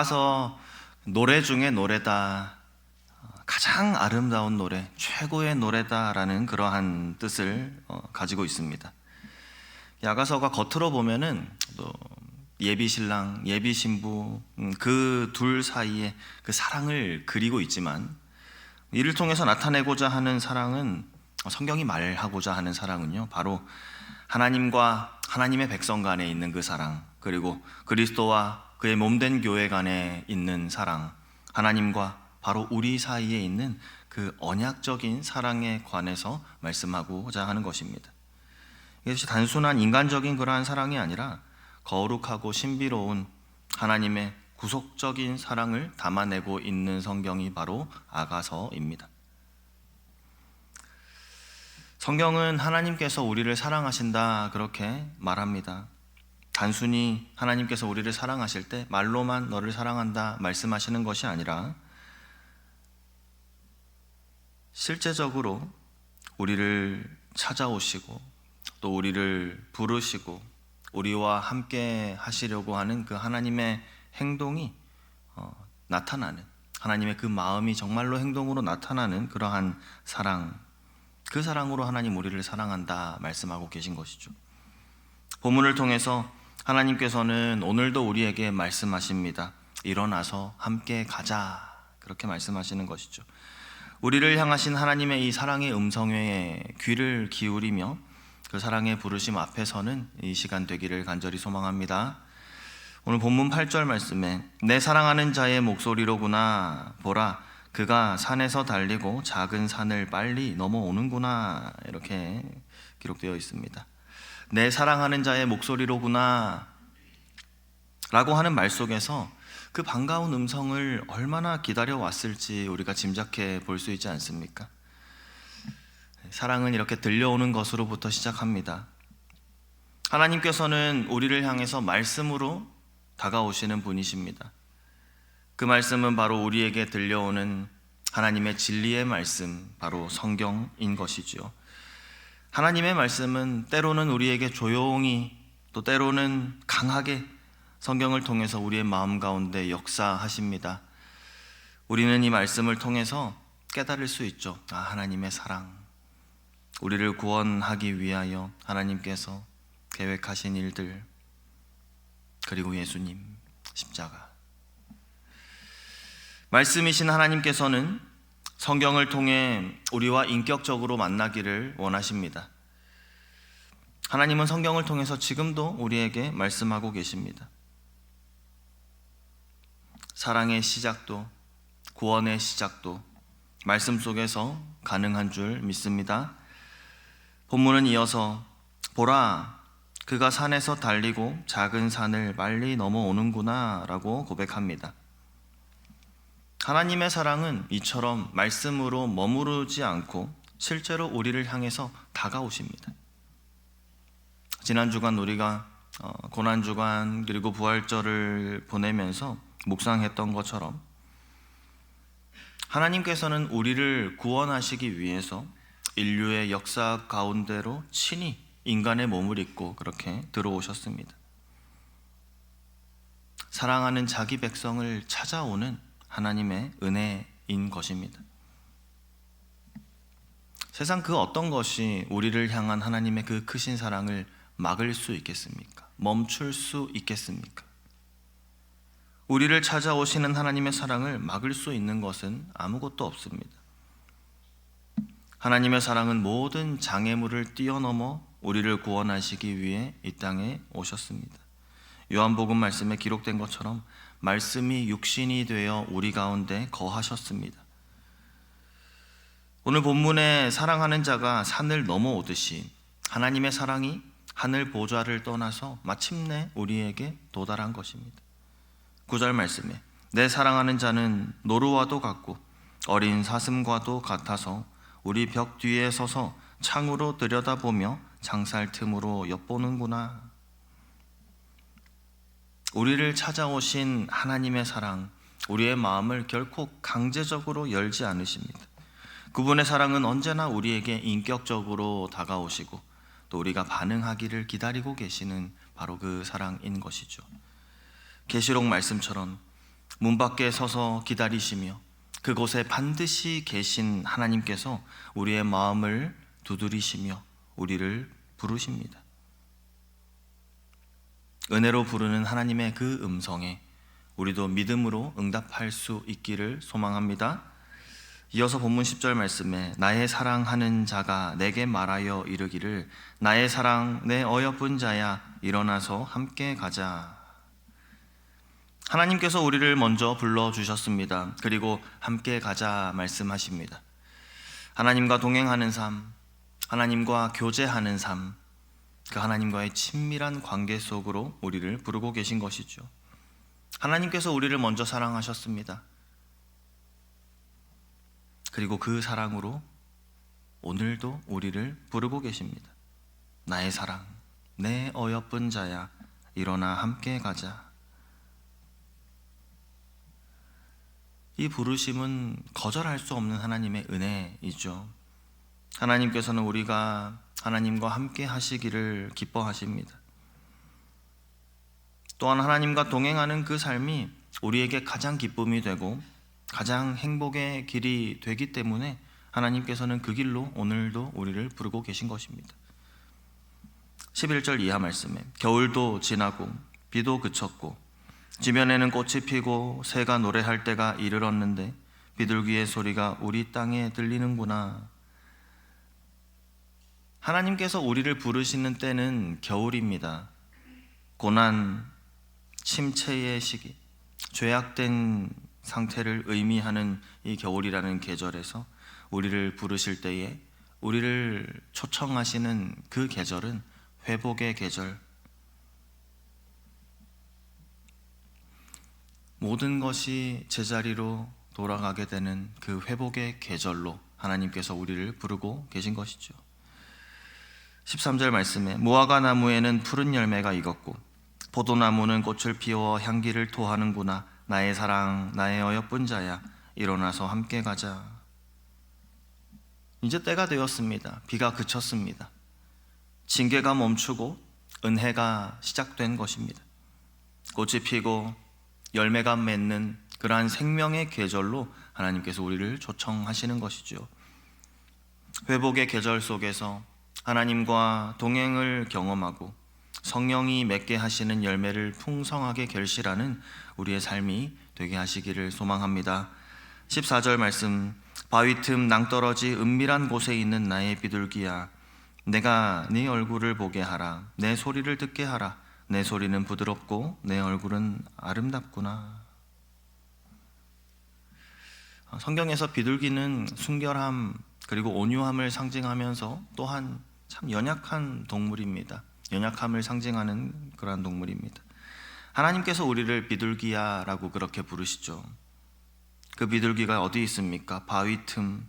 따라서 노래 중에 노래다, 가장 아름다운 노래, 최고의 노래다라는 그러한 뜻을 가지고 있습니다. 야가서가 겉으로 보면은 또 예비 신랑, 예비 신부 그 둘 사이에 그 사랑을 그리고 있지만, 이를 통해서 나타내고자 하는 사랑은, 성경이 말하고자 하는 사랑은요, 바로 하나님과 하나님의 백성 간에 있는 그 사랑, 그리고 그리스도와 그의 몸된 교회 간에 있는 사랑, 하나님과 바로 우리 사이에 있는 그 언약적인 사랑에 관해서 말씀하고자 하는 것입니다. 이것이 단순한 인간적인 그러한 사랑이 아니라 거룩하고 신비로운 하나님의 구속적인 사랑을 담아내고 있는 성경이 바로 아가서입니다. 성경은 하나님께서 우리를 사랑하신다 그렇게 말합니다. 단순히 하나님께서 우리를 사랑하실 때 말로만 너를 사랑한다 말씀하시는 것이 아니라, 실제적으로 우리를 찾아오시고 또 우리를 부르시고 우리와 함께 하시려고 하는 그 하나님의 행동이 나타나는, 하나님의 그 마음이 정말로 행동으로 나타나는 그러한 사랑, 그 사랑으로 하나님 우리를 사랑한다 말씀하고 계신 것이죠. 본문을 통해서 하나님께서는 오늘도 우리에게 말씀하십니다. 일어나서 함께 가자, 그렇게 말씀하시는 것이죠. 우리를 향하신 하나님의 이 사랑의 음성에 귀를 기울이며 그 사랑의 부르심 앞에서는 이 시간 되기를 간절히 소망합니다. 오늘 본문 8절 말씀에 내 사랑하는 자의 목소리로구나, 보라 그가 산에서 달리고 작은 산을 빨리 넘어오는구나, 이렇게 기록되어 있습니다. 내 사랑하는 자의 목소리로구나 라고 하는 말 속에서 그 반가운 음성을 얼마나 기다려왔을지 우리가 짐작해 볼 수 있지 않습니까? 사랑은 이렇게 들려오는 것으로부터 시작합니다. 하나님께서는 우리를 향해서 말씀으로 다가오시는 분이십니다. 그 말씀은 바로 우리에게 들려오는 하나님의 진리의 말씀, 바로 성경인 것이지요. 하나님의 말씀은 때로는 우리에게 조용히, 또 때로는 강하게 성경을 통해서 우리의 마음 가운데 역사하십니다. 우리는 이 말씀을 통해서 깨달을 수 있죠. 하나님의 사랑, 우리를 구원하기 위하여 하나님께서 계획하신 일들, 그리고 예수님, 십자가. 말씀이신 하나님께서는 성경을 통해 우리와 인격적으로 만나기를 원하십니다. 하나님은 성경을 통해서 지금도 우리에게 말씀하고 계십니다. 사랑의 시작도, 구원의 시작도 말씀 속에서 가능한 줄 믿습니다. 본문은 이어서 보라 그가 산에서 달리고 작은 산을 빨리 넘어오는구나 라고 고백합니다. 하나님의 사랑은 이처럼 말씀으로 머무르지 않고 실제로 우리를 향해서 다가오십니다. 지난 주간 우리가 고난주간 그리고 부활절을 보내면서 묵상했던 것처럼, 하나님께서는 우리를 구원하시기 위해서 인류의 역사 가운데로 친히 인간의 몸을 입고 그렇게 들어오셨습니다. 사랑하는 자기 백성을 찾아오는 하나님의 은혜인 것입니다. 세상 그 어떤 것이 우리를 향한 하나님의 그 크신 사랑을 막을 수 있겠습니까? 멈출 수 있겠습니까? 우리를 찾아오시는 하나님의 사랑을 막을 수 있는 것은 아무것도 없습니다. 하나님의 사랑은 모든 장애물을 뛰어넘어 우리를 구원하시기 위해 이 땅에 오셨습니다. 요한복음 말씀에 기록된 것처럼 말씀이 육신이 되어 우리 가운데 거하셨습니다. 오늘 본문에 사랑하는 자가 산을 넘어오듯이 하나님의 사랑이 하늘 보좌를 떠나서 마침내 우리에게 도달한 것입니다. 9절 말씀에 내 사랑하는 자는 노루와도 같고 어린 사슴과도 같아서 우리 벽 뒤에 서서 창으로 들여다보며 장살 틈으로 엿보는구나. 우리를 찾아오신 하나님의 사랑, 우리의 마음을 결코 강제적으로 열지 않으십니다. 그분의 사랑은 언제나 우리에게 인격적으로 다가오시고 또 우리가 반응하기를 기다리고 계시는 바로 그 사랑인 것이죠. 계시록 말씀처럼 문 밖에 서서 기다리시며 그곳에 반드시 계신 하나님께서 우리의 마음을 두드리시며 우리를 부르십니다. 은혜로 부르는 하나님의 그 음성에 우리도 믿음으로 응답할 수 있기를 소망합니다. 이어서 본문 10절 말씀에 나의 사랑하는 자가 내게 말하여 이르기를 나의 사랑 내 어여쁜 자야 일어나서 함께 가자. 하나님께서 우리를 먼저 불러주셨습니다. 그리고 함께 가자 말씀하십니다. 하나님과 동행하는 삶, 하나님과 교제하는 삶, 그 하나님과의 친밀한 관계 속으로 우리를 부르고 계신 것이죠. 하나님께서 우리를 먼저 사랑하셨습니다. 그리고 그 사랑으로 오늘도 우리를 부르고 계십니다. 나의 사랑, 내 어여쁜 자야, 일어나 함께 가자. 이 부르심은 거절할 수 없는 하나님의 은혜이죠. 하나님께서는 우리가 하나님과 함께 하시기를 기뻐하십니다. 또한 하나님과 동행하는 그 삶이 우리에게 가장 기쁨이 되고 가장 행복의 길이 되기 때문에 하나님께서는 그 길로 오늘도 우리를 부르고 계신 것입니다. 11절 이하 말씀에 겨울도 지나고 비도 그쳤고 지면에는 꽃이 피고 새가 노래할 때가 이르렀는데 비둘기의 소리가 우리 땅에 들리는구나. 하나님께서 우리를 부르시는 때는 겨울입니다. 고난, 침체의 시기, 죄악된 상태를 의미하는 이 겨울이라는 계절에서 우리를 부르실 때에 우리를 초청하시는 그 계절은 회복의 계절, 모든 것이 제자리로 돌아가게 되는 그 회복의 계절로 하나님께서 우리를 부르고 계신 것이죠. 13절 말씀에 무화과 나무에는 푸른 열매가 익었고 포도나무는 꽃을 피워 향기를 토하는구나. 나의 사랑, 나의 어여쁜 자야, 일어나서 함께 가자. 이제 때가 되었습니다. 비가 그쳤습니다. 징계가 멈추고 은혜가 시작된 것입니다. 꽃이 피고 열매가 맺는 그러한 생명의 계절로 하나님께서 우리를 초청하시는 것이죠. 회복의 계절 속에서 하나님과 동행을 경험하고 성령이 맺게 하시는 열매를 풍성하게 결실하는 우리의 삶이 되게 하시기를 소망합니다. 14절 말씀 바위 틈 낭떠러지 은밀한 곳에 있는 나의 비둘기야 내가 네 얼굴을 보게 하라. 내 소리를 듣게 하라. 내 소리는 부드럽고 내 얼굴은 아름답구나. 성경에서 비둘기는 순결함 그리고 온유함을 상징하면서 또한 참 연약한 동물입니다. 연약함을 상징하는 그러한 동물입니다. 하나님께서 우리를 비둘기야라고 그렇게 부르시죠. 그 비둘기가 어디 있습니까? 바위 틈,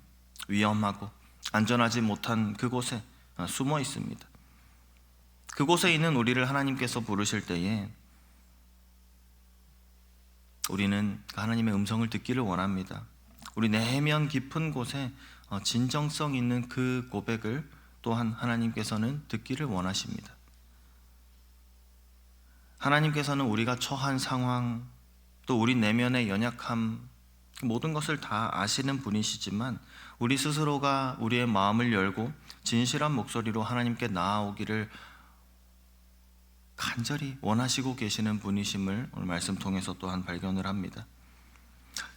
위험하고 안전하지 못한 그곳에 숨어 있습니다. 그곳에 있는 우리를 하나님께서 부르실 때에 우리는 하나님의 음성을 듣기를 원합니다. 우리 내면 깊은 곳에 진정성 있는 그 고백을 또한 하나님께서는 듣기를 원하십니다. 하나님께서는 우리가 처한 상황, 또 우리 내면의 연약함, 모든 것을 다 아시는 분이시지만 우리 스스로가 우리의 마음을 열고 진실한 목소리로 하나님께 나아오기를 간절히 원하시고 계시는 분이심을 오늘 말씀 통해서 또한 발견을 합니다.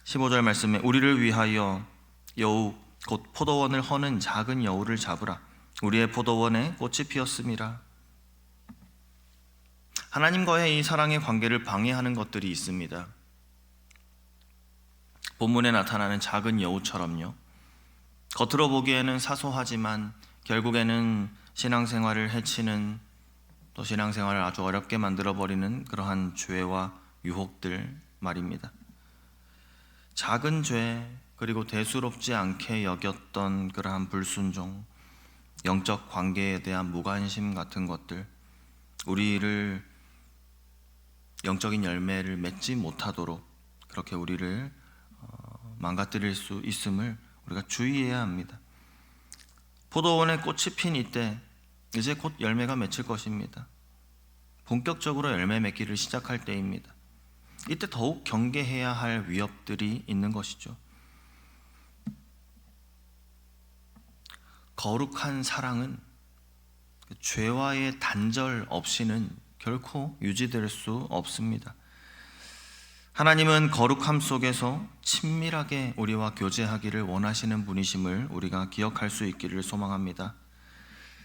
15절 말씀에 우리를 위하여 여우 곧 포도원을 허는 작은 여우를 잡으라. 우리의 포도원에 꽃이 피었음이라. 하나님과의 이 사랑의 관계를 방해하는 것들이 있습니다. 본문에 나타나는 작은 여우처럼요. 겉으로 보기에는 사소하지만 결국에는 신앙생활을 해치는 또 신앙생활을 아주 어렵게 만들어버리는 그러한 죄와 유혹들 말입니다. 작은 죄 그리고 대수롭지 않게 여겼던 그러한 불순종, 영적 관계에 대한 무관심 같은 것들, 우리를 영적인 열매를 맺지 못하도록 그렇게 우리를 망가뜨릴 수 있음을 우리가 주의해야 합니다. 포도원에 꽃이 핀 이때 이제 곧 열매가 맺힐 것입니다. 본격적으로 열매 맺기를 시작할 때입니다. 이때 더욱 경계해야 할 위협들이 있는 것이죠. 거룩한 사랑은 죄와의 단절 없이는 결코 유지될 수 없습니다. 하나님은 거룩함 속에서 친밀하게 우리와 교제하기를 원하시는 분이심을 우리가 기억할 수 있기를 소망합니다.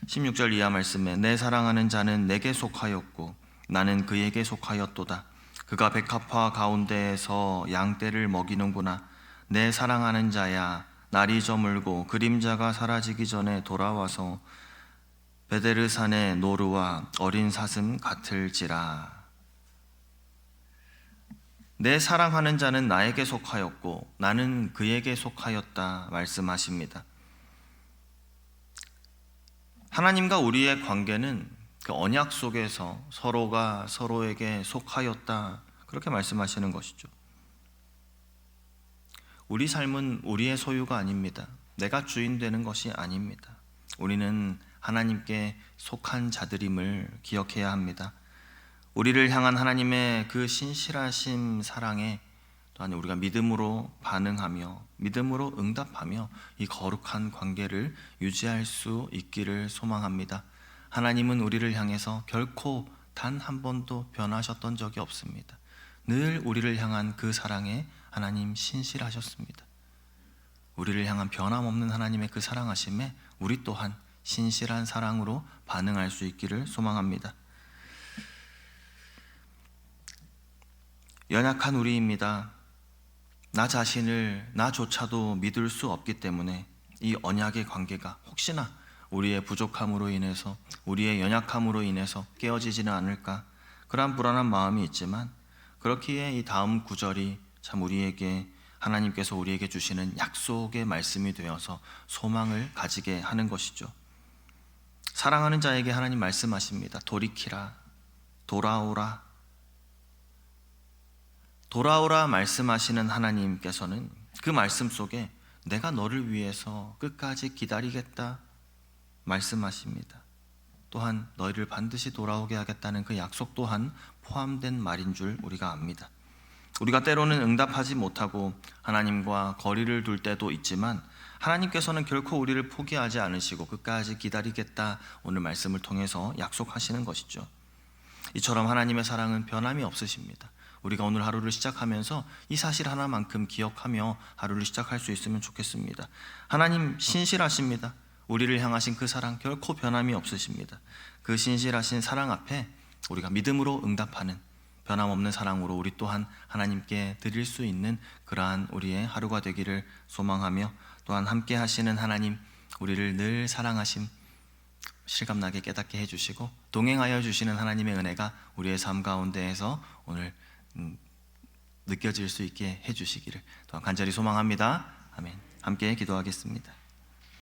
16절 이하 말씀에 내 사랑하는 자는 내게 속하였고 나는 그에게 속하였도다. 그가 백합화 가운데에서 양떼를 먹이는구나. 내 사랑하는 자야, 날이 저물고 그림자가 사라지기 전에 돌아와서 베데르산의 노루와 어린 사슴 같을지라. 내 사랑하는 자는 나에게 속하였고 나는 그에게 속하였다 말씀하십니다. 하나님과 우리의 관계는 그 언약 속에서 서로가 서로에게 속하였다, 그렇게 말씀하시는 것이죠. 우리 삶은 우리의 소유가 아닙니다. 내가 주인 되는 것이 아닙니다. 우리는 하나님께 속한 자들임을 기억해야 합니다. 우리를 향한 하나님의 그 신실하신 사랑에 또한 우리가 믿음으로 반응하며 믿음으로 응답하며 이 거룩한 관계를 유지할 수 있기를 소망합니다. 하나님은 우리를 향해서 결코 단 한 번도 변하셨던 적이 없습니다. 늘 우리를 향한 그 사랑에 하나님 신실하셨습니다. 우리를 향한 변함없는 하나님의 그 사랑하심에 우리 또한 신실한 사랑으로 반응할 수 있기를 소망합니다. 연약한 우리입니다. 나 자신을 나조차도 믿을 수 없기 때문에 이 언약의 관계가 혹시나 우리의 부족함으로 인해서, 우리의 연약함으로 인해서 깨어지지는 않을까, 그러한 불안한 마음이 있지만, 그렇기에 이 다음 구절이 참 우리에게 하나님께서 우리에게 주시는 약속의 말씀이 되어서 소망을 가지게 하는 것이죠. 사랑하는 자에게 하나님 말씀하십니다. 돌이키라, 돌아오라. 돌아오라 말씀하시는 하나님께서는 그 말씀 속에 내가 너를 위해서 끝까지 기다리겠다 말씀하십니다. 또한 너희를 반드시 돌아오게 하겠다는 그 약속 또한 포함된 말인 줄 우리가 압니다. 우리가 때로는 응답하지 못하고 하나님과 거리를 둘 때도 있지만 하나님께서는 결코 우리를 포기하지 않으시고 끝까지 기다리겠다, 오늘 말씀을 통해서 약속하시는 것이죠. 이처럼 하나님의 사랑은 변함이 없으십니다. 우리가 오늘 하루를 시작하면서 이 사실 하나만큼 기억하며 하루를 시작할 수 있으면 좋겠습니다. 하나님 신실하십니다. 우리를 향하신 그 사랑 결코 변함이 없으십니다. 그 신실하신 사랑 앞에 우리가 믿음으로 응답하는 변함없는 사랑으로 우리 또한 하나님께 드릴 수 있는 그러한 우리의 하루가 되기를 소망하며, 또한 함께 하시는 하나님, 우리를 늘 사랑하심 실감나게 깨닫게 해주시고 동행하여 주시는 하나님의 은혜가 우리의 삶 가운데에서 오늘 느껴질 수 있게 해주시기를 또한 간절히 소망합니다. 아멘. 함께 기도하겠습니다.